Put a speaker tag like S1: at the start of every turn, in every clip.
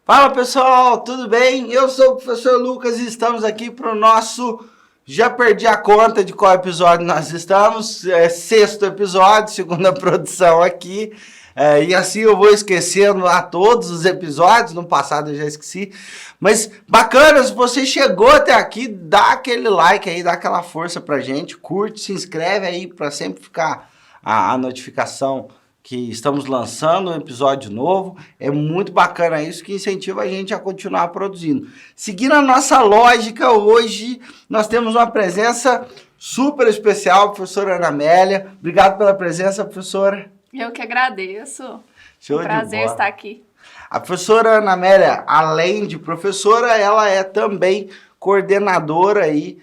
S1: Fala pessoal, tudo bem? Eu sou o professor Lucas e estamos aqui para o nosso... Já perdi a conta de qual episódio nós estamos, é sexto episódio, segunda produção aqui. E assim eu vou esquecendo a todos os episódios, no passado eu já esqueci. Mas bacana, se você chegou até aqui, dá aquele like aí, dá aquela força pra gente, curte, se inscreve aí para sempre ficar a notificação que estamos lançando um episódio novo. É muito bacana isso, que incentiva a gente a continuar produzindo. Seguindo a nossa lógica, hoje nós temos uma presença super especial, professora Ana Amélia. Obrigado pela presença, professora.
S2: Eu que agradeço.
S1: Show
S2: um prazer estar aqui.
S1: A professora Ana Amélia, além de professora, ela é também coordenadora aí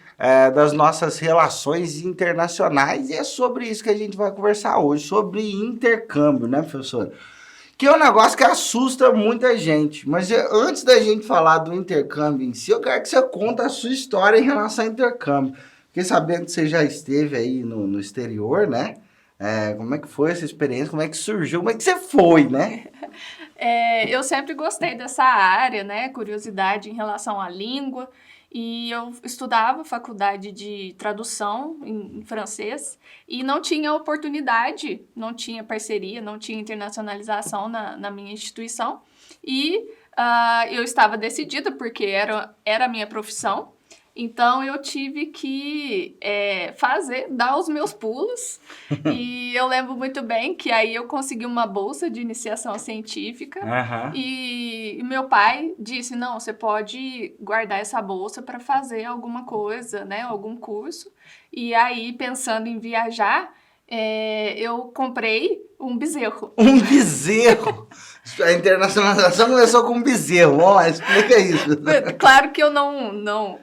S1: das nossas relações internacionais, e é sobre isso que a gente vai conversar hoje, sobre intercâmbio, né, professora? Que é um negócio que assusta muita gente, mas antes da gente falar do intercâmbio em si, eu quero que você conte a sua história em relação ao intercâmbio. Fiquei sabendo que você já esteve aí no exterior, né? Como é que foi essa experiência? Como é que surgiu? Como é que você foi, né?
S2: Eu sempre gostei dessa área, né? Curiosidade em relação à língua. E eu estudava faculdade de tradução em francês e não tinha oportunidade, não tinha parceria, não tinha internacionalização na minha instituição. E eu estava decidida, porque era a minha profissão. Então, eu tive que dar os meus pulos. E eu lembro muito bem que aí eu consegui uma bolsa de iniciação científica.
S1: Uhum.
S2: E meu pai disse, não, você pode guardar essa bolsa para fazer alguma coisa, né? Algum curso. E aí, pensando em viajar, eu comprei um bezerro.
S1: Um bezerro? A internacionalização começou com um bezerro. Vamos lá, explica isso.
S2: Claro que eu não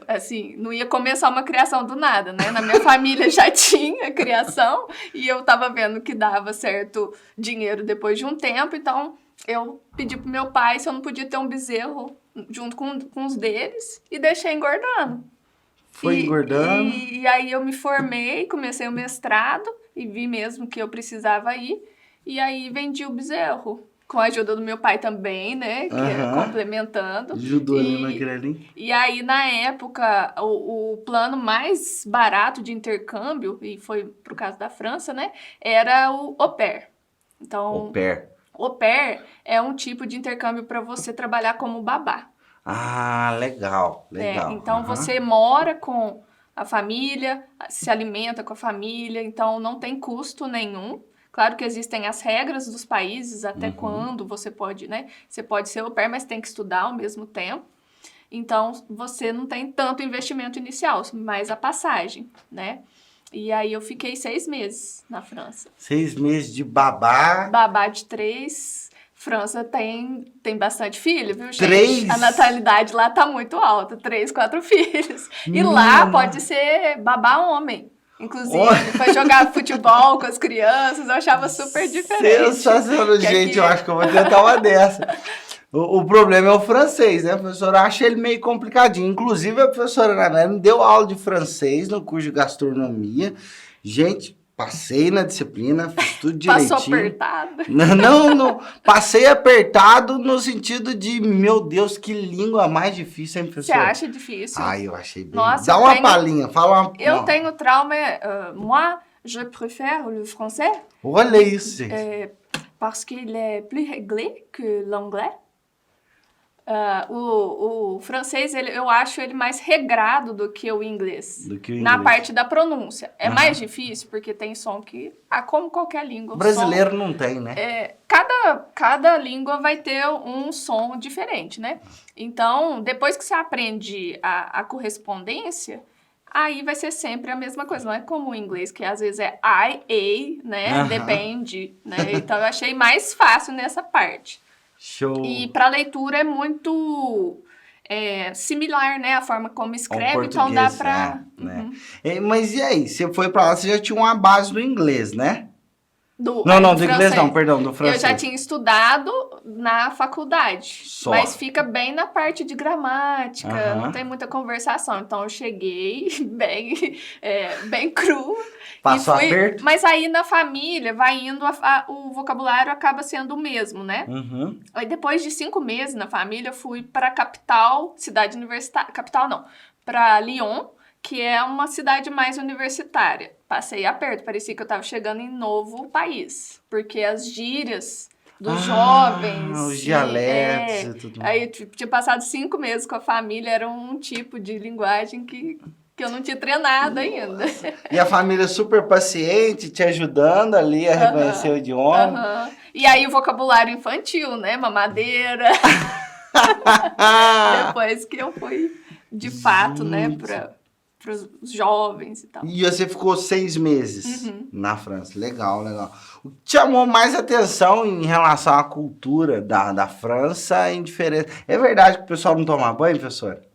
S2: ia começar uma criação do nada, né? Na minha família já tinha criação e eu tava vendo que dava certo dinheiro depois de um tempo, então eu pedi pro meu pai se eu não podia ter um bezerro junto com os deles e deixei engordando.
S1: Foi engordando.
S2: E aí eu me formei, comecei o mestrado e vi mesmo que eu precisava ir. E aí vendi o bezerro. Com a ajuda do meu pai também, né? Que complementando.
S1: Ajudou ali naquele ali.
S2: E aí, na época, o plano mais barato de intercâmbio, e foi pro caso da França, né? Era o au pair. Então, au pair é um tipo de intercâmbio para você trabalhar como babá.
S1: Ah, legal.
S2: Então, você mora com a família, se alimenta com a família, então não tem custo nenhum. Claro que existem as regras dos países, até quando você pode, né? Você pode ser au pair, mas tem que estudar ao mesmo tempo. Então, você não tem tanto investimento inicial, mas a passagem, né? E aí, eu fiquei 6 meses na França.
S1: 6 meses de babá.
S2: Babá de 3. França tem bastante filho, viu, gente?
S1: 3?
S2: A natalidade lá tá muito alta, 3, 4 filhos. E lá pode ser babá homem. Inclusive, para jogar futebol com as crianças, eu achava super diferente.
S1: Sensacional, gente, eu acho que eu vou tentar uma dessa. O problema é o francês, né? A professora acha ele meio complicadinho. Inclusive, a professora Ana Amélia me deu aula de francês no curso de gastronomia. Gente, passei na disciplina, fiz tudo direitinho.
S2: Passou apertado?
S1: Não, passei apertado no sentido de, meu Deus, que língua mais difícil, hein, professora?
S2: Você acha difícil?
S1: Eu achei bem.
S2: Nossa,
S1: dá uma palhinha, fala uma...
S2: Eu tenho trauma, moi, je préfère le français.
S1: Olha isso, gente.
S2: Parce qu'il est plus réglé que l'anglais. O francês, eu acho ele mais regrado do que o inglês. Na parte da pronúncia. É mais difícil, porque tem som que... como qualquer língua.
S1: Brasileiro não tem, né?
S2: Cada língua vai ter um som diferente, né? Então, depois que você aprende a correspondência, aí vai ser sempre a mesma coisa. Não é como o inglês, que às vezes é I, a, né? Depende, né? Então, eu achei mais fácil nessa parte.
S1: Show.
S2: E para leitura é muito similar, né? A forma como escreve, então dá para...
S1: né? Mas e aí? Você foi para lá, você já tinha uma base do inglês, né? Do
S2: francês.
S1: Inglês não, perdão, do francês.
S2: Eu já tinha estudado na faculdade.
S1: Só.
S2: Mas fica bem na parte de gramática,
S1: Aham.
S2: não tem muita conversação. Então eu cheguei bem cru.
S1: Passou aperto?
S2: Mas aí na família vai indo, o vocabulário acaba sendo o mesmo, né?
S1: Uhum.
S2: Aí depois de 5 meses na família, eu fui para a capital, cidade universitária. Capital não, para Lyon, que é uma cidade mais universitária. Passei aperto, parecia que eu estava chegando em novo país, porque as gírias dos jovens...
S1: Os dialetos e tudo mais.
S2: Aí eu tinha passado 5 meses com a família, era um tipo de linguagem que eu não tinha treinado ainda.
S1: E a família super paciente, te ajudando ali a reconhecer o idioma.
S2: E aí o vocabulário infantil, né? Mamadeira. Depois que eu fui, de fato, né, para os jovens e tal.
S1: E você ficou 6 meses na França. Legal, legal. O que te chamou mais atenção em relação à cultura da França é indiferente. É verdade que o pessoal não toma banho, professora?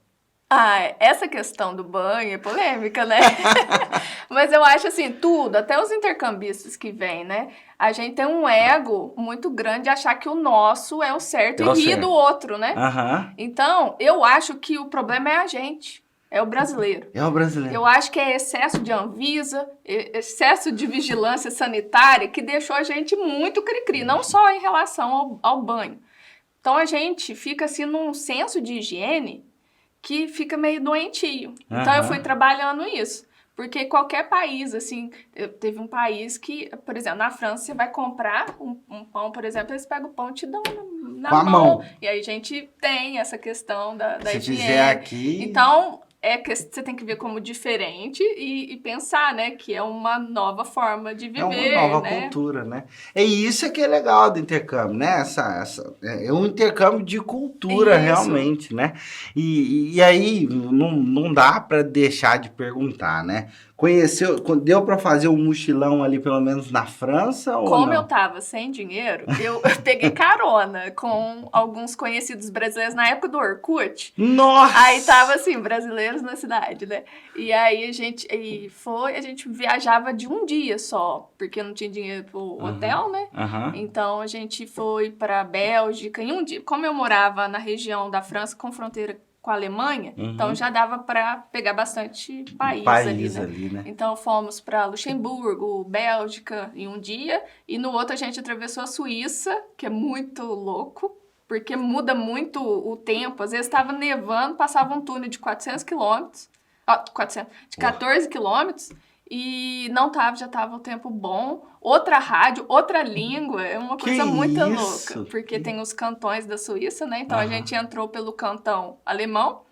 S2: Essa questão do banho é polêmica, né? Mas eu acho assim, tudo, até os intercambistas que vêm, né? A gente tem um ego muito grande de achar que o nosso é o certo e rir do outro, né? Então, eu acho que o problema é a gente. É o brasileiro.
S1: É o brasileiro.
S2: Eu acho que é excesso de Anvisa, excesso de vigilância sanitária que deixou a gente muito cri-cri, não só em relação ao banho. Então, a gente fica assim num senso de higiene que fica meio doentio. Então, eu fui trabalhando isso. Porque qualquer país, assim, teve um país que, por exemplo, na França, você vai comprar um pão, por exemplo, eles pegam o pão e te dão na mão. E aí a gente tem essa questão da higiene.
S1: Se fizer aqui...
S2: Então, que você tem que ver como diferente e pensar, né, que é uma nova forma de viver,
S1: é uma nova cultura, né? E isso que é legal do intercâmbio, né? É um intercâmbio de cultura, realmente, né? E aí, não dá para deixar de perguntar, né? Deu para fazer um mochilão ali, pelo menos na França, ou
S2: Como
S1: não?
S2: eu tava sem dinheiro, eu peguei carona com alguns conhecidos brasileiros na época do Orkut.
S1: Nossa!
S2: Aí tava assim, brasileiros na cidade, né? E aí a gente viajava de um dia só, porque não tinha dinheiro pro hotel, né? Então a gente foi pra Bélgica em um dia. Como eu morava na região da França com fronteira com a Alemanha, então já dava para pegar bastante país ali, né? Então fomos para Luxemburgo, Bélgica em um dia, e no outro a gente atravessou a Suíça, que é muito louco, porque muda muito o tempo. Às vezes estava nevando, passava um túnel de 400 quilômetros, de 14 quilômetros, e não tava, já tava o tempo bom. Outra rádio, outra língua, é uma coisa muito louca. Porque tem os cantões da Suíça, né? Então a gente entrou pelo cantão alemão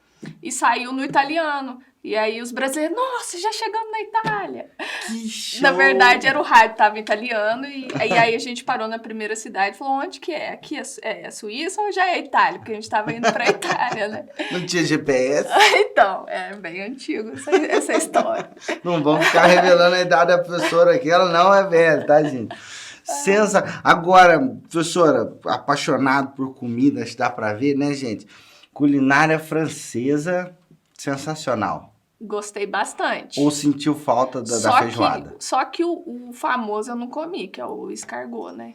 S2: e saiu no italiano. E aí os brasileiros, nossa, já chegamos na Itália.
S1: Que show!
S2: Na verdade, era o rádio, tava em italiano. E aí a gente parou na primeira cidade e falou, onde que é? Aqui é a Suíça ou já é a Itália? Porque a gente tava indo pra Itália, né?
S1: Não tinha GPS?
S2: Então, é bem antigo essa história.
S1: Não vamos ficar revelando a idade da professora aqui, ela não é velha, tá, gente? Agora, professora, apaixonado por comida, acho que dá pra ver, né, gente? Culinária francesa, sensacional.
S2: Gostei bastante.
S1: Ou sentiu falta da feijoada?
S2: Só que o famoso eu não comi, que é o escargot, né?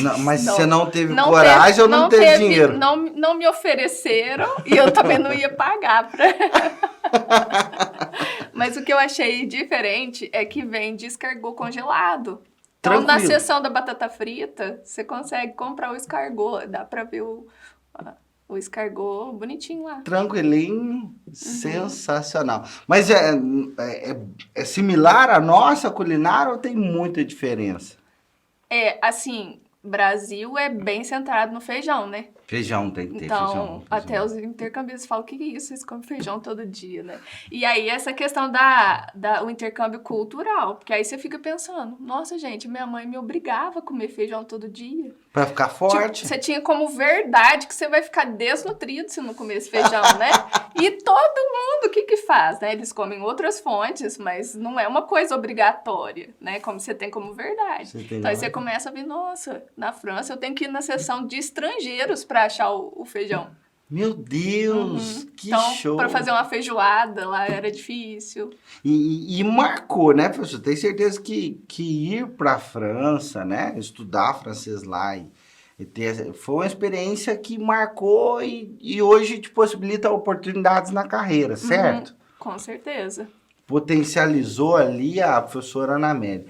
S1: Não, mas você não teve coragem ou não teve dinheiro?
S2: Não me ofereceram e eu também não ia pagar pra... Mas o que eu achei diferente é que vem de escargot congelado. Então, na seção da batata frita, você consegue comprar o escargot. Dá pra ver o escargot bonitinho lá.
S1: Tranquilinho, sensacional. Mas é similar à nossa culinária ou tem muita diferença?
S2: Assim, Brasil é bem centrado no feijão, né?
S1: Feijão tem que ter,
S2: então,
S1: feijão.
S2: Até os intercambistas falam, o que é isso? Vocês comem feijão todo dia, né? E aí, essa questão o intercâmbio cultural, porque aí você fica pensando, nossa, gente, minha mãe me obrigava a comer feijão todo dia.
S1: Pra ficar forte.
S2: Tipo, você tinha como verdade que você vai ficar desnutrido se não comer esse feijão, né? E todo mundo, o que faz, né? Eles comem outras fontes, mas não é uma coisa obrigatória, né? Como você tem como verdade. Então, aí você começa a ver, nossa, na França eu tenho que ir na seção de estrangeiros pra achar o feijão.
S1: Meu Deus, que
S2: então,
S1: show!
S2: Para fazer uma feijoada lá era difícil.
S1: E marcou, né, professor? Tenho certeza que ir para a França, né, estudar francês lá Foi uma experiência que marcou e hoje te possibilita oportunidades na carreira, certo?
S2: Com certeza.
S1: Potencializou ali a professora Ana Amélia.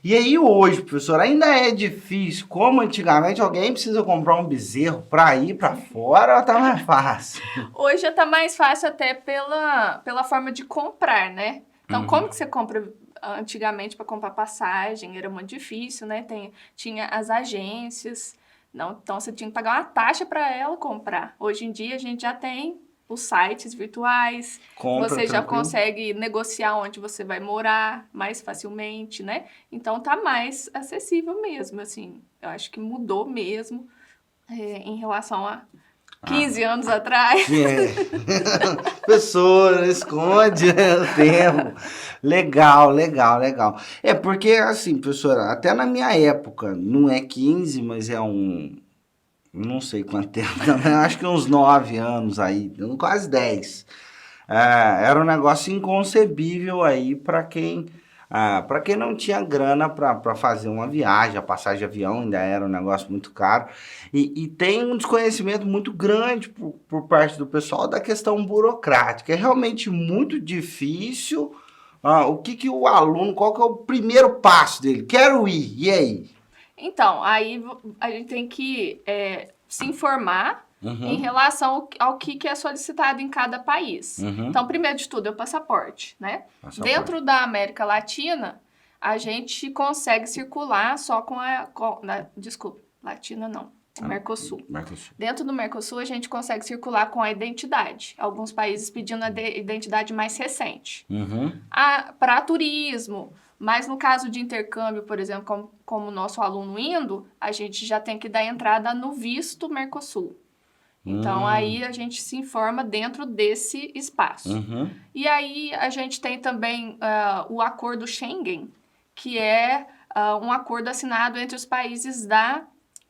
S1: E aí hoje, professor, ainda é difícil, como antigamente, alguém precisa comprar um bezerro para ir para fora ou tá mais fácil?
S2: Hoje está mais fácil até pela forma de comprar, né? Então, como que você compra antigamente para comprar passagem? Era muito difícil, né? Tinha as agências, não, então você tinha que pagar uma taxa para ela comprar. Hoje em dia a gente já tem os sites virtuais,
S1: Compra
S2: você já
S1: tranquilo.
S2: consegue negociar onde você vai morar mais facilmente, né? Então tá mais acessível mesmo, assim. Eu acho que mudou mesmo em relação a 15 anos atrás.
S1: Professor, esconde, né, o tempo. Legal, legal, legal. É porque, assim, professora, até na minha época, não é 15, mas é não sei quanto tempo, também, acho que uns 9 anos aí, quase 10. Era um negócio inconcebível aí para quem não tinha grana para fazer uma viagem, a passagem de avião ainda era um negócio muito caro. E tem um desconhecimento muito grande por parte do pessoal da questão burocrática. É realmente muito difícil. O aluno, qual que é o primeiro passo dele? Quero ir, e aí?
S2: Então, aí a gente tem que se informar em relação ao que é solicitado em cada país. Então, primeiro de tudo é o passaporte, né? Dentro da América Latina, a gente consegue circular só desculpa, Latina não, o Mercosul. Dentro do Mercosul, a gente consegue circular com a identidade. Alguns países pedindo a identidade mais recente. Para turismo, mas no caso de intercâmbio, por exemplo, como o nosso aluno indo, a gente já tem que dar entrada no visto Mercosul. Então, aí a gente se informa dentro desse espaço. E aí a gente tem também o acordo Schengen, que é um acordo assinado entre os países da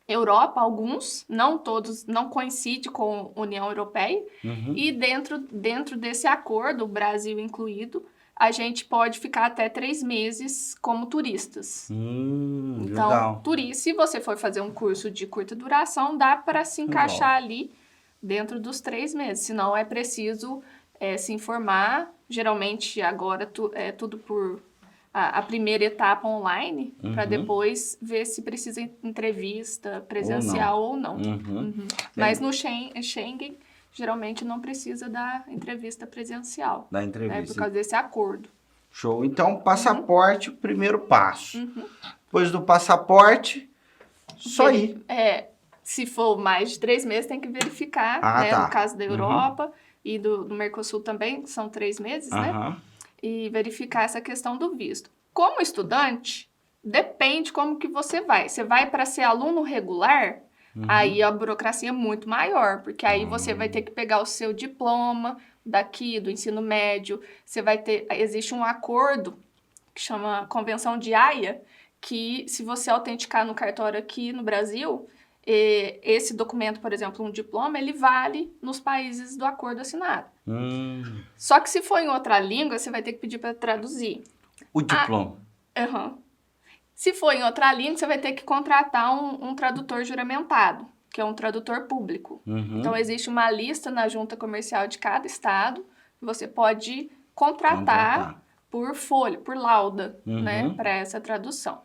S2: Europa, alguns, não todos, não coincide com a União Europeia. E dentro desse acordo, o Brasil incluído, a gente pode ficar até 3 meses como turistas. Então,
S1: Legal.
S2: se você for fazer um curso de curta duração, dá para se encaixar ali dentro dos 3 meses. Senão, é preciso se informar. Geralmente, agora, é tudo por a primeira etapa online, para depois ver se precisa entrevista presencial ou não. Mas no Schengen, geralmente não precisa da entrevista presencial.
S1: Da entrevista.
S2: Né, por causa desse acordo.
S1: Show. Então, passaporte, o primeiro passo. Depois do passaporte, só ir.
S2: Se for mais de 3 meses, tem que verificar, né?
S1: Tá.
S2: No caso da Europa e do Mercosul também, são 3 meses, né? E verificar essa questão do visto. Como estudante, depende como que você vai. Você vai para ser aluno regular, aí a burocracia é muito maior, porque aí você vai ter que pegar o seu diploma daqui, do ensino médio, existe um acordo que chama Convenção de Haia, que se você autenticar no cartório aqui no Brasil, esse documento, por exemplo, um diploma, ele vale nos países do acordo assinado. Só que se for em outra língua, você vai ter que pedir para traduzir.
S1: O diploma.
S2: Se for em outra língua, você vai ter que contratar um tradutor juramentado, que é um tradutor público. Então, existe uma lista na junta comercial de cada estado que você pode contratar por folha, por lauda, né, para essa tradução.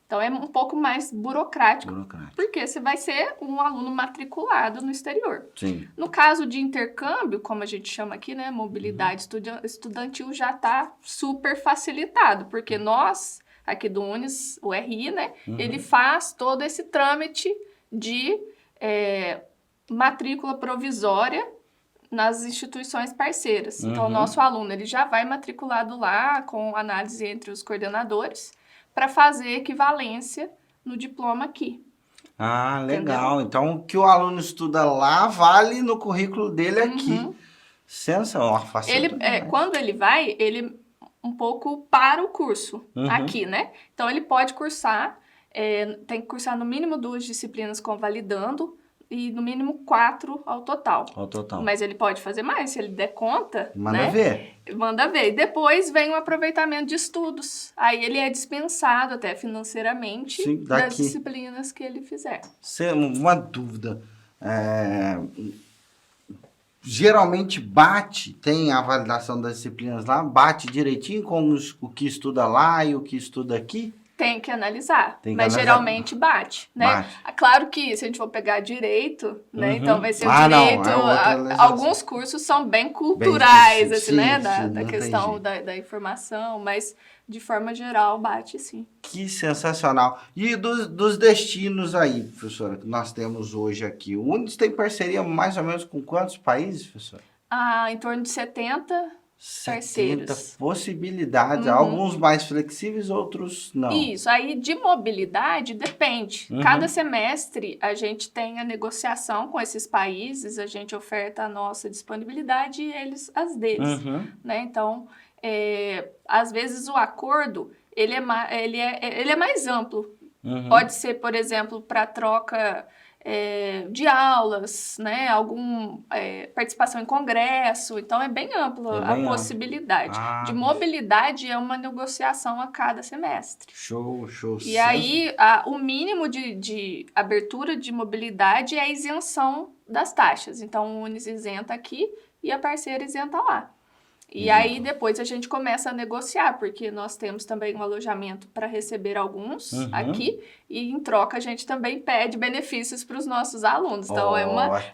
S2: Então, é um pouco mais burocrático, porque você vai ser um aluno matriculado no exterior.
S1: Sim.
S2: No caso de intercâmbio, como a gente chama aqui, né, mobilidade estudantil, já está super facilitado, porque nós, aqui do Unis, o RI, né, ele faz todo esse trâmite de matrícula provisória nas instituições parceiras. Então, o nosso aluno ele já vai matriculado lá, com análise entre os coordenadores, para fazer equivalência no diploma aqui.
S1: Legal. Entendeu? Então, o que o aluno estuda lá vale no currículo dele aqui. Sensacional.
S2: Quando ele vai, ele um pouco para o curso aqui, né? Então, ele pode cursar, tem que cursar no mínimo 2 disciplinas convalidando e no mínimo 4 ao total.
S1: Ao total.
S2: Mas ele pode fazer mais, se ele der conta,
S1: Manda
S2: né?
S1: ver.
S2: Manda ver. E depois vem o aproveitamento de estudos. Aí ele é dispensado até financeiramente
S1: Sim,
S2: das
S1: daqui.
S2: disciplinas que ele fizer.
S1: Uma dúvida. Geralmente tem a validação das disciplinas lá, bate direitinho com o que estuda lá e o que estuda aqui?
S2: Tem que analisar,
S1: Tem que
S2: mas
S1: analisar.
S2: geralmente bate, né?
S1: Bate.
S2: Claro que se a gente for pegar direito, né?
S1: Uhum.
S2: Então vai ser o
S1: Ah, não,
S2: direito.
S1: é outra legislação.
S2: Alguns cursos são bem culturais,
S1: específico.
S2: assim, né?
S1: Sim,
S2: Da
S1: sim, não tem
S2: questão
S1: jeito.
S2: da informação, mas de forma geral bate sim.
S1: Que sensacional. E dos destinos aí, professora, que nós temos hoje aqui, o Unis tem parceria mais ou menos com quantos países, professora?
S2: Em torno de 70 parceiros.
S1: Possibilidades,
S2: Uhum.
S1: alguns mais flexíveis, outros não.
S2: Isso, aí de mobilidade depende.
S1: Uhum.
S2: Cada semestre a gente tem a negociação com esses países, a gente oferta a nossa disponibilidade e eles as deles,
S1: Uhum.
S2: né? Então, às vezes o acordo, ele é mais amplo.
S1: Uhum.
S2: Pode ser, por exemplo, para troca de aulas, né? Participação em congresso. Então, é bem ampla
S1: É bem
S2: a
S1: amplo.
S2: possibilidade. De mobilidade é uma negociação a cada semestre.
S1: Show.
S2: E aí, o mínimo de abertura de mobilidade é a isenção das taxas. Então, o Unis isenta aqui e a parceira isenta lá. E aí, depois a gente começa a negociar, porque nós temos também um alojamento para receber alguns aqui, e em troca a gente também pede benefícios para os nossos alunos. Então,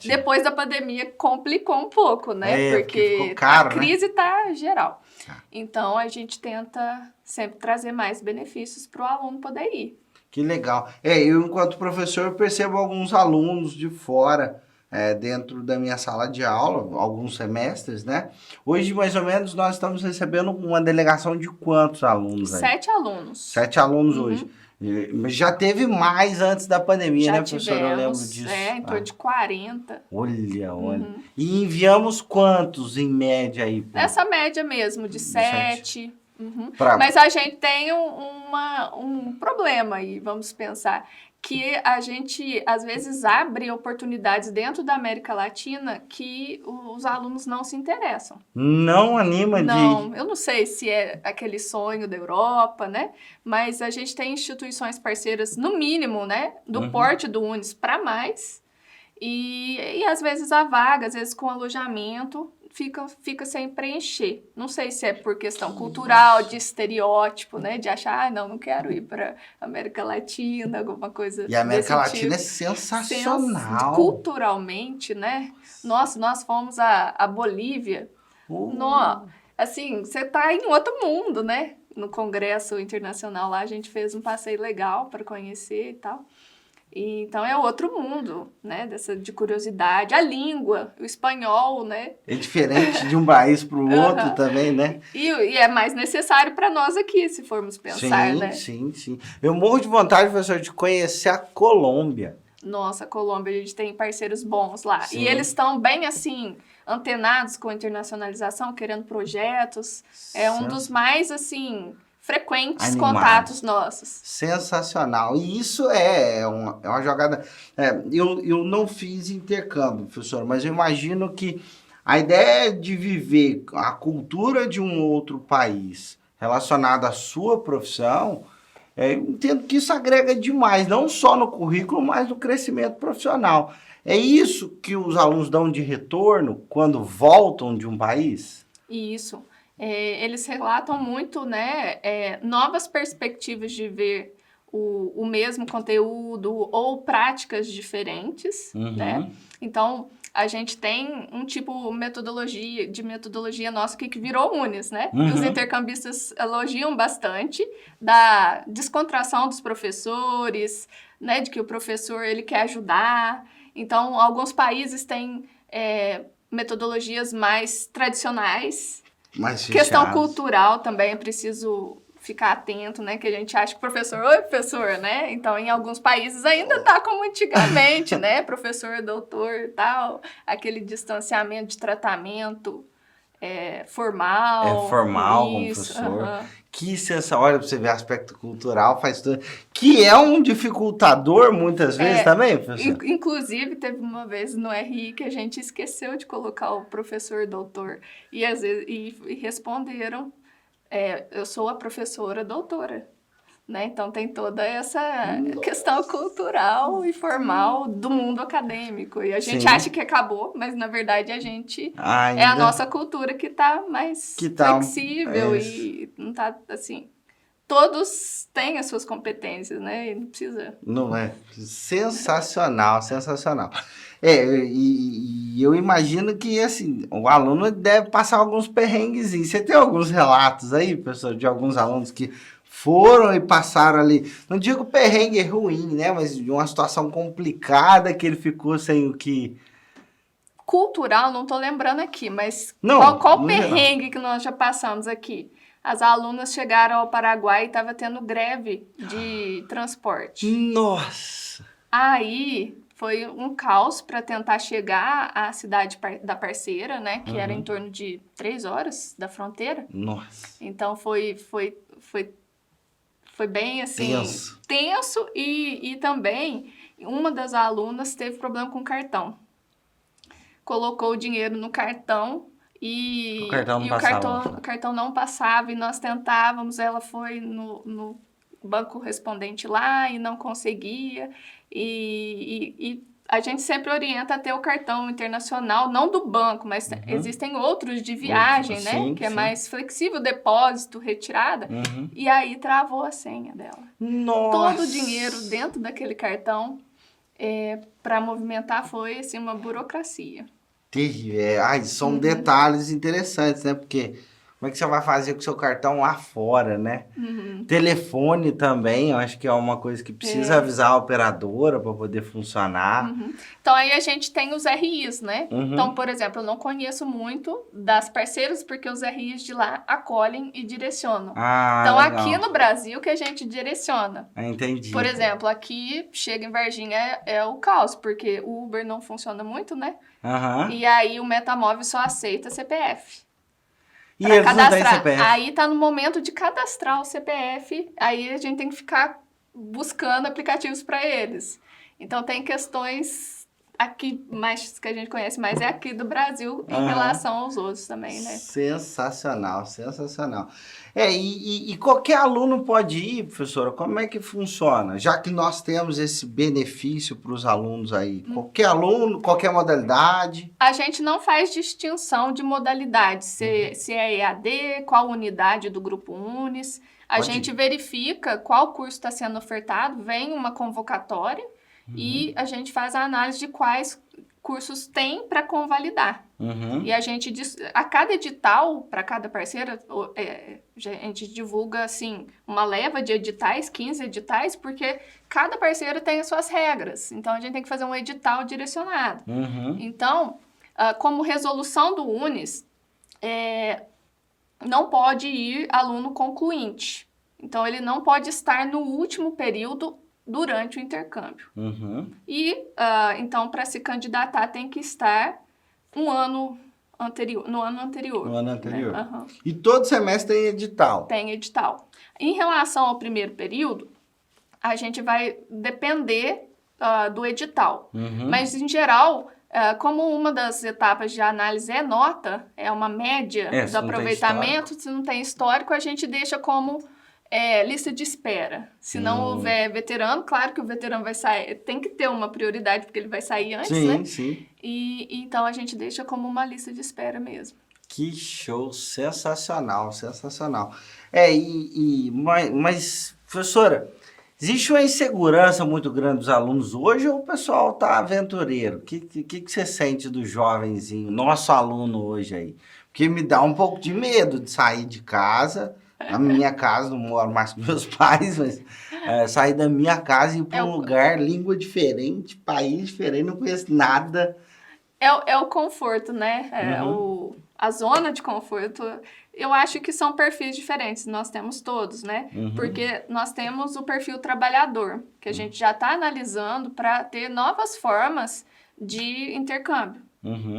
S2: depois da pandemia complicou um pouco, né?
S1: Porque ficou caro,
S2: a crise está geral. Então, a gente tenta sempre trazer mais benefícios para o aluno poder ir.
S1: Que legal. Eu, enquanto professor, percebo alguns alunos de fora dentro da minha sala de aula, alguns semestres, né? Hoje, mais ou menos, nós estamos recebendo uma delegação de quantos alunos aí?
S2: 7 alunos.
S1: 7 alunos hoje. Já teve mais antes da pandemia, né, professora? Eu lembro disso.
S2: Em torno de 40.
S1: Olha. E enviamos quantos, em média, aí?
S2: Nessa média mesmo, de 7.
S1: Mas
S2: a gente tem um problema aí, vamos pensar, que a gente, às vezes, abre oportunidades dentro da América Latina que os alunos não se interessam.
S1: Não anima
S2: Não, eu não sei se é aquele sonho da Europa, né? Mas a gente tem instituições parceiras, no mínimo, né? Do porte do Unis para mais. E às vezes a vaga, às vezes com alojamento, fica sem preencher. Não sei se é por questão cultural, de estereótipo, né? De achar, não quero ir para América Latina, alguma coisa.
S1: E a América Latina é
S2: tipo.
S1: sensacional.
S2: Culturalmente, né? Nossa, nós fomos a Bolívia. Assim, você tá em outro mundo, né? No Congresso Internacional lá, a gente fez um passeio legal para conhecer e tal. Então, é outro mundo, né? De curiosidade. A língua, o espanhol, né?
S1: É diferente de um país para o outro também, né?
S2: E é mais necessário para nós aqui, se formos pensar, né?
S1: Sim. Eu morro de vontade, professor, de conhecer a Colômbia.
S2: Nossa, a Colômbia, a gente tem parceiros bons lá.
S1: Sim.
S2: E eles estão bem, assim, antenados com a internacionalização, querendo projetos. É um dos mais, assim, frequentes contatos nossos.
S1: Sensacional. E isso é uma jogada... eu não fiz intercâmbio, professor, mas eu imagino que a ideia de viver a cultura de um outro país relacionada à sua profissão, eu entendo que isso agrega demais, não só no currículo, mas no crescimento profissional. É isso que os alunos dão de retorno quando voltam de um país?
S2: Isso. Eles relatam muito, né, novas perspectivas de ver o mesmo conteúdo ou práticas diferentes, né? Então, a gente tem um tipo de metodologia nossa que virou Unis, né? E os intercambistas elogiam bastante da descontração dos professores, né? De que o professor, ele quer ajudar. Então, alguns países têm metodologias mais tradicionais. Questão cultural também é preciso ficar atento, né? Que a gente acha que oi, professor, né? Então, em alguns países ainda tá como antigamente, né? Professor, doutor e tal. Aquele distanciamento de tratamento formal.
S1: É formal como
S2: Isso,
S1: professor.
S2: aham.
S1: Que sensação, olha pra você ver aspecto cultural, faz tudo. Que é um dificultador muitas vezes também, professor.
S2: Inclusive, teve uma vez no RI que a gente esqueceu de colocar o professor doutor. E às vezes e responderam, eu sou a professora doutora. Né? Então tem toda essa questão cultural e formal do mundo acadêmico. E a gente
S1: Sim.
S2: acha que acabou, mas na verdade a gente é a
S1: Ainda
S2: nossa cultura que está mais
S1: que tá
S2: flexível e não está assim. Todos têm as suas competências, né? E não precisa.
S1: não é sensacional, sensacional. E eu imagino que assim, o aluno deve passar alguns perrengues. Você tem alguns relatos aí, professor, de alguns alunos que foram e passaram ali, não digo perrengue ruim, né, mas de uma situação complicada que ele ficou sem o que.
S2: Cultural, não estou lembrando aqui, mas
S1: Não,
S2: qual
S1: no geral.
S2: perrengue que nós já passamos aqui? As alunas chegaram ao Paraguai e estava tendo greve de transporte.
S1: Nossa!
S2: Aí foi um caos para tentar chegar à cidade da parceira, né? Que era em torno de 3 horas da fronteira.
S1: Nossa!
S2: Então foi bem assim tenso e também uma das alunas teve problema com o cartão. Colocou o dinheiro no cartão
S1: O cartão não
S2: e
S1: passava.
S2: o cartão não passava e nós tentávamos, ela foi no banco correspondente lá e não conseguia. E a gente sempre orienta a ter o cartão internacional, não do banco, mas existem outros de viagem, né?
S1: Sim,
S2: Que é
S1: sim.
S2: mais flexível, depósito, retirada. E aí travou a senha dela.
S1: Nossa!
S2: Todo o dinheiro dentro daquele cartão para movimentar foi assim, uma burocracia.
S1: Terrível. Ai, são detalhes interessantes, né? Porque como é que você vai fazer com o seu cartão lá fora, né? Telefone também, eu acho que é uma coisa que precisa avisar a operadora para poder funcionar.
S2: Então, aí a gente tem os RIs, né? Então, por exemplo, eu não conheço muito das parceiras, porque os RIs de lá acolhem e direcionam. Então,
S1: legal.
S2: aqui no Brasil que a gente direciona.
S1: Entendi.
S2: Por exemplo, aqui, chega em Varginha, é o caos, porque o Uber não funciona muito, né? E aí o Metamóvel só aceita CPF.
S1: E eles não têm
S2: Cadastrar.
S1: CPF.
S2: Aí tá no momento de cadastrar o CPF, aí a gente tem que ficar buscando aplicativos para eles. Então tem questões aqui mais que a gente conhece, mas é aqui do Brasil em relação aos outros também, né?
S1: Sensacional, sensacional. E qualquer aluno pode ir, professora? Como é que funciona? Já que nós temos esse benefício para os alunos aí. Qualquer aluno, qualquer modalidade.
S2: A gente não faz distinção de modalidade, se é EAD, qual unidade do grupo Unis. A gente verifica qual curso está sendo ofertado, vem uma convocatória e a gente faz a análise de quais cursos tem para convalidar. E a gente, a cada edital, para cada parceira, a gente divulga, assim, uma leva de editais, 15 editais, porque cada parceiro tem as suas regras. Então, a gente tem que fazer um edital direcionado. Então, como resolução do Unis, não pode ir aluno concluinte. Então, ele não pode estar no último período durante o intercâmbio. Então, para se candidatar, tem que estar no ano anterior.
S1: No ano anterior.
S2: Né?
S1: E todo semestre tem edital?
S2: Tem edital. Em relação ao primeiro período, a gente vai depender do edital. Mas, em geral, como uma das etapas de análise é nota, é uma média do aproveitamento, se não tem histórico, a gente deixa como lista de espera. Se não houver veterano, claro que o veterano vai sair, tem que ter uma prioridade, porque ele vai sair antes, né?
S1: Sim.
S2: E então a gente deixa como uma lista de espera mesmo.
S1: Que show, sensacional, sensacional. Mas, professora, existe uma insegurança muito grande dos alunos hoje ou o pessoal tá aventureiro? O que você sente do jovenzinho, nosso aluno hoje aí? Porque me dá um pouco de medo de sair de casa. Na minha casa, não moro mais com meus pais, mas sair da minha casa e ir para um lugar, língua diferente, país diferente, não conheço nada.
S2: É o conforto, né? A zona de conforto. Eu acho que são perfis diferentes, nós temos todos, né? Porque nós temos o perfil trabalhador, que a gente já está analisando para ter novas formas de intercâmbio.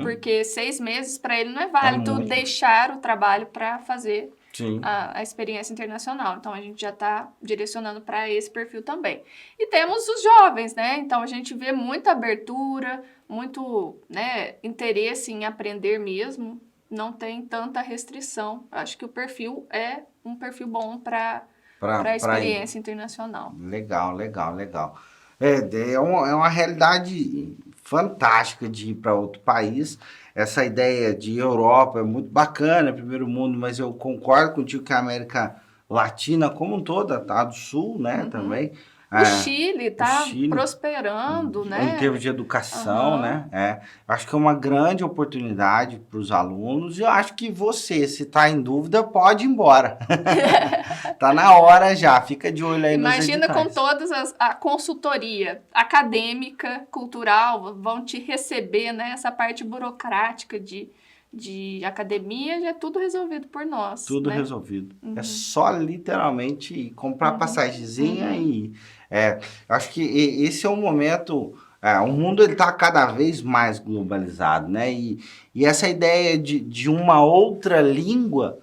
S2: Porque 6 meses para ele não é válido
S1: muito.
S2: deixar o trabalho para fazer
S1: Sim.
S2: a experiência internacional. Então, a gente já está direcionando para esse perfil também. E temos os jovens, né? Então, a gente vê muita abertura, muito, né, interesse em aprender mesmo. Não tem tanta restrição. Acho que o perfil é um perfil bom para a experiência internacional.
S1: Legal, legal, legal. É uma realidade fantástica de ir para outro país. Essa ideia de Europa é muito bacana, primeiro mundo, mas eu concordo contigo que a América Latina como um todo, tá? Do Sul, né, também.
S2: O Chile está prosperando, né?
S1: Em termos de educação, né? Acho que é uma grande oportunidade para os alunos. E eu acho que você, se está em dúvida, pode ir embora. Tá na hora já, fica de olho aí nos editais.
S2: Imagina com todas a consultoria acadêmica, cultural, vão te receber, né? Essa parte burocrática de academia já é tudo resolvido por nós.
S1: Tudo resolvido. É só literalmente comprar passagemzinha e... acho que esse é um momento... o mundo está cada vez mais globalizado, né? E essa ideia de uma outra língua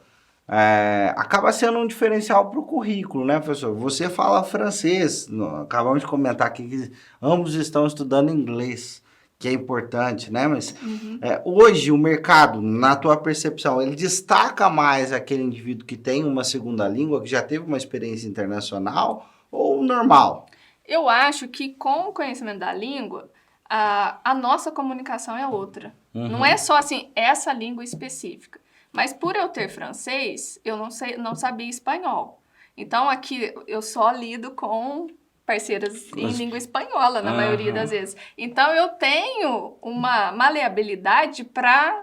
S1: acaba sendo um diferencial para o currículo, né, professor? Você fala francês, acabamos de comentar aqui que ambos estão estudando inglês, que é importante, né? Mas hoje o mercado, na tua percepção, ele destaca mais aquele indivíduo que tem uma segunda língua, que já teve uma experiência internacional, ou normal?
S2: Eu acho que com o conhecimento da língua, a nossa comunicação é outra. Não é só assim, essa língua específica. Mas por eu ter francês, eu não sabia espanhol. Então aqui eu só lido com parceiras em língua espanhola, na maioria das vezes. Então, eu tenho uma maleabilidade para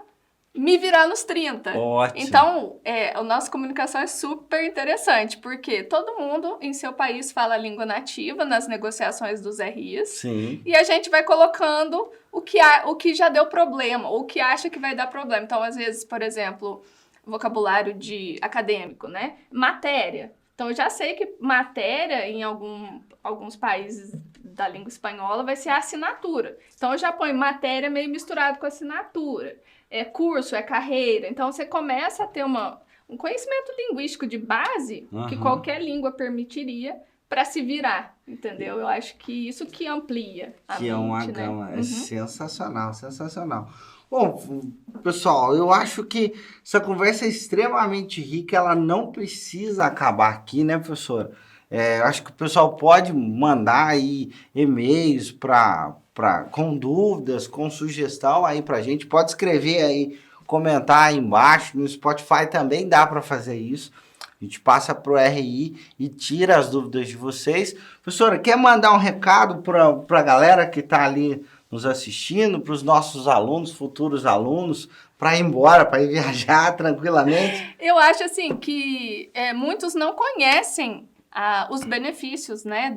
S2: me virar nos 30.
S1: Ótimo.
S2: Então, a nossa comunicação é super interessante, porque todo mundo em seu país fala a língua nativa nas negociações dos RIs.
S1: Sim.
S2: E a gente vai colocando o que já deu problema, ou o que acha que vai dar problema. Então, às vezes, por exemplo, vocabulário de acadêmico, né? Matéria. Então, eu já sei que matéria, em alguns países da língua espanhola, vai ser a assinatura. Então, eu já ponho matéria meio misturado com assinatura. É curso, é carreira. Então, você começa a ter um conhecimento linguístico de base que qualquer língua permitiria para se virar, entendeu? Eu acho que isso que amplia a mente,
S1: é uma
S2: né?
S1: gama, é sensacional, sensacional. Bom, pessoal, eu acho que essa conversa é extremamente rica, ela não precisa acabar aqui, né, professora? Eu acho que o pessoal pode mandar aí e-mails com dúvidas, com sugestão aí pra gente, pode escrever aí, comentar aí embaixo, no Spotify também dá para fazer isso. A gente passa pro RI e tira as dúvidas de vocês. Professora, quer mandar um recado para a galera que está ali nos assistindo, para os nossos alunos, futuros alunos, para ir embora, para ir viajar tranquilamente?
S2: Eu acho assim que muitos não conhecem os benefícios, né?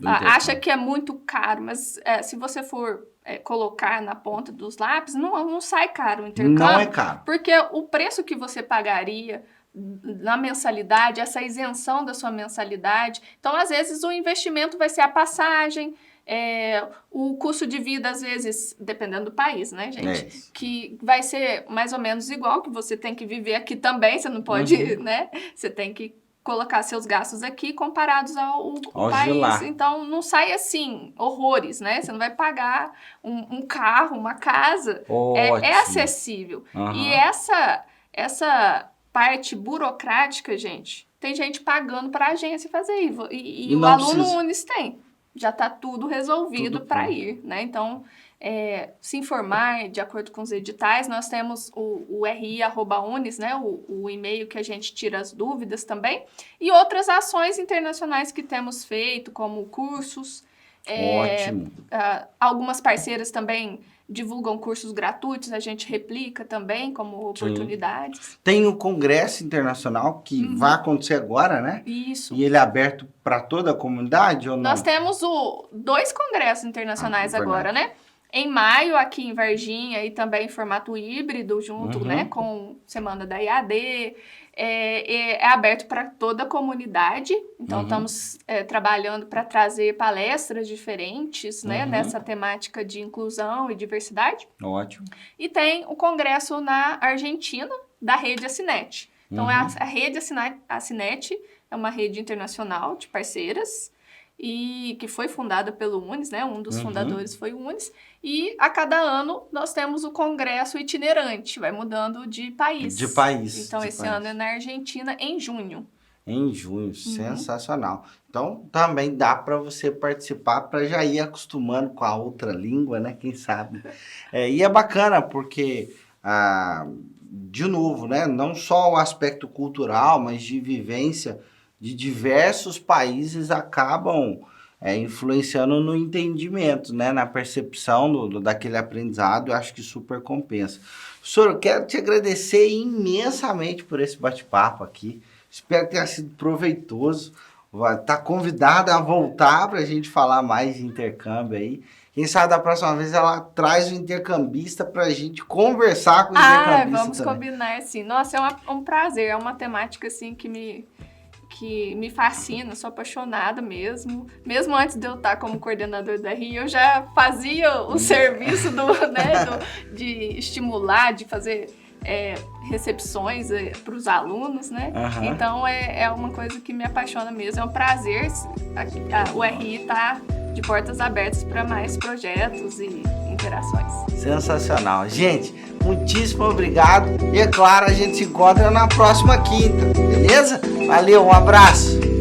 S2: Acha que é muito caro, mas se você for colocar na ponta dos lápis, não sai caro o intercâmbio.
S1: Não é caro.
S2: Porque o preço que você pagaria na mensalidade, essa isenção da sua mensalidade. Então, às vezes, o investimento vai ser a passagem, o custo de vida, às vezes, dependendo do país, né, gente? Que vai ser mais ou menos igual, que você tem que viver aqui também, você não pode, né? Você tem que colocar seus gastos aqui comparados ao país.
S1: Lá.
S2: Então, não sai assim, horrores, né? Você não vai pagar um carro, uma casa. É acessível. E essa parte burocrática, gente, tem gente pagando para a agência fazer isso. E o aluno Unis tem. Já está tudo resolvido para ir, né? Então, se informar de acordo com os editais. Nós temos o ri@unis, né? O e-mail que a gente tira as dúvidas também. E outras ações internacionais que temos feito, como cursos.
S1: Ótimo.
S2: Algumas parceiras também divulgam cursos gratuitos, a gente replica também como oportunidades.
S1: Tem o Congresso Internacional que vai acontecer agora, né?
S2: Isso.
S1: E ele é aberto para toda a comunidade ou não?
S2: Nós temos 2 congressos internacionais agora, né? Em maio, aqui em Varginha, e também em formato híbrido, junto, né, com Semana da IAD, é aberto para toda a comunidade. Então, estamos trabalhando para trazer palestras diferentes, né, nessa temática de inclusão e diversidade.
S1: Ótimo.
S2: E tem o congresso na Argentina, da Rede Acinet. Então, a Rede Acinet é uma rede internacional de parceiras, e que foi fundada pelo UNES, né? Um dos fundadores foi o UNES. E a cada ano nós temos o congresso itinerante, vai mudando de país.
S1: De país.
S2: Então, esse ano é na Argentina, em junho.
S1: Em junho, sensacional. Então, também dá para você participar para já ir acostumando com a outra língua, né? Quem sabe? E é bacana porque, de novo, né? Não só o aspecto cultural, mas de vivência de diversos países acabam influenciando no entendimento, né? Na percepção daquele aprendizado. Eu acho que super compensa. Professor, eu quero te agradecer imensamente por esse bate-papo aqui. Espero que tenha sido proveitoso. Está convidada a voltar para a gente falar mais de intercâmbio aí. Quem sabe da próxima vez ela traz o intercambista para a gente conversar com o intercambista.
S2: Vamos combinar, sim. Nossa, é um prazer. É uma temática assim que me fascina, sou apaixonada mesmo. Mesmo antes de eu estar como coordenador da RI, eu já fazia o serviço de estimular, de fazer recepções para os alunos, né? Então, é uma coisa que me apaixona mesmo. É um prazer o RI estar de portas abertas para mais projetos e interações.
S1: Sensacional. Gente, muitíssimo obrigado. E é claro, a gente se encontra na próxima quinta, beleza? Valeu, um abraço.